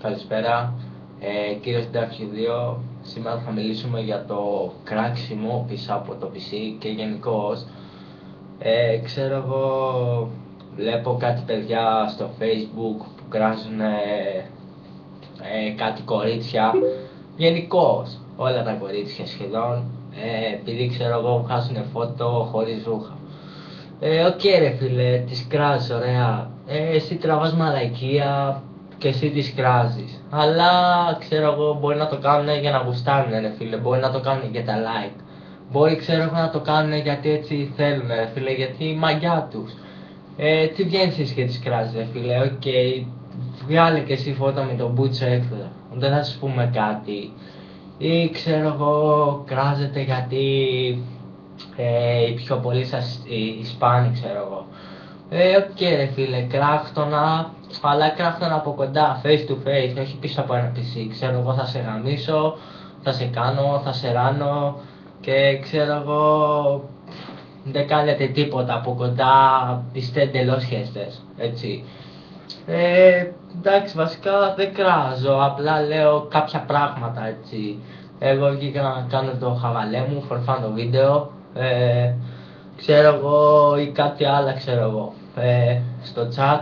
Καλησπέρα, κύριος W2. Σήμερα θα μιλήσουμε για το κράξιμο πίσω από το PC και γενικώς. Ξέρω εγώ, βλέπω κάτι παιδιά στο Facebook που κράζουν κάτι κορίτσια. Γενικώς, όλα τα κορίτσια σχεδόν, επειδή ξέρω εγώ βγάζουν φώτο χωρίς ρούχα. Οκ ρε φίλε, τις κράζεις ωραία. Εσύ τραβάς μαλακία και εσύ τις κράζεις. Αλλά ξέρω εγώ μπορεί να το κάνουν για να γουστάρουν ρε φίλε, μπορεί να το κάνουν για τα like. Μπορεί ξέρω εγώ να το κάνουν γιατί έτσι θέλουν ρε φίλε, γιατί η μαγιά τους. Τι βγαίνεις εσύ και τις κράζεις ρε φίλε, οκ. Βγάλε και εσύ φώτα με τον μπούτσο έκδορα, δεν θα σου πούμε κάτι. Ή ξέρω εγώ κράζετε γιατί οι πιο πολλοί σας οι Ισπάνοι ξέρω εγώ. Οκ ρε φίλε, κράχτονα, αλλά κράχτονα από κοντά, face to face, όχι πίσω από ένα PC. Ξέρω εγώ θα σε γαμίσω, θα σε κάνω, θα σε ράνω και ξέρω εγώ δεν κάνετε τίποτα από κοντά, είστε εντελώς χέστες, έτσι. Εντάξει, βασικά δεν κράζω, απλά λέω κάποια πράγματα, έτσι. Εγώ βγήκα να κάνω το χαβαλέ μου, for fun το βίντεο, ξέρω εγώ ή κάτι άλλο ξέρω εγώ, στο chat,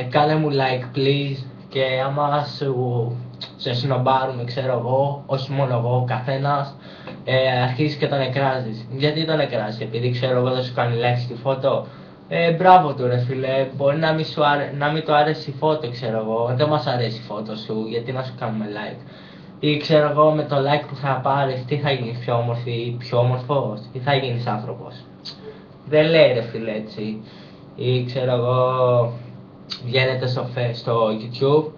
κάνε μου like please και άμα σε συνομπάρουμε ξέρω εγώ, όχι μόνο εγώ, ο καθένας, αρχίζεις και τον εκράζεις. Γιατί τον εκράζεις, επειδή ξέρω εγώ δεν σου κάνει like στη φώτο. Μπράβο του ρε φίλε, μπορεί να μην του αρέσει η φώτο ξέρω εγώ, δεν μας αρέσει η φώτο σου, γιατί να σου κάνουμε like. Ή ξέρω εγώ με το like που θα πάρεις, τι θα γίνεις πιο όμορφη, πιο όμορφος ή θα γίνεις άνθρωπος. Δεν λέει ρε φίλε έτσι. Ή ξέρω εγώ βγαίνετε στο YouTube,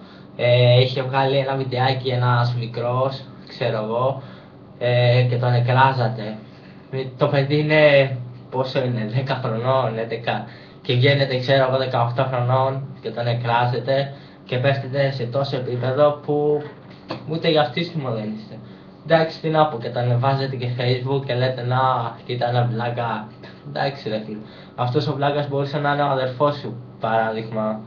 είχε βγάλει ένα βιντεάκι ένας μικρός, ξέρω εγώ, και τον εκράζατε. Το παιδί είναι, πόσο είναι, 10 χρονών, 11, και βγαίνετε ξέρω εγώ 18 χρονών και τον εκράζετε και πέφτετε σε τόσο επίπεδο που ούτε για αυτίσιμο δεν είστε. Εντάξει, τι να πω, και τα ανεβάζετε και Facebook και λέτε να, κοίτα ένα βλάκα. Εντάξει ρε φίλε, αυτός ο βλάκας μπορούσε να είναι ο αδερφός σου, παράδειγμα.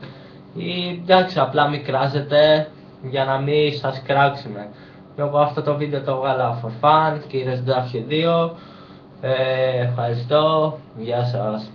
Ή εντάξει, απλά μην κράζετε για να μην σας κράξουμε. Εγώ αυτό το βίντεο το βγάλα for fun, κύριος W2. Ευχαριστώ, γεια σας.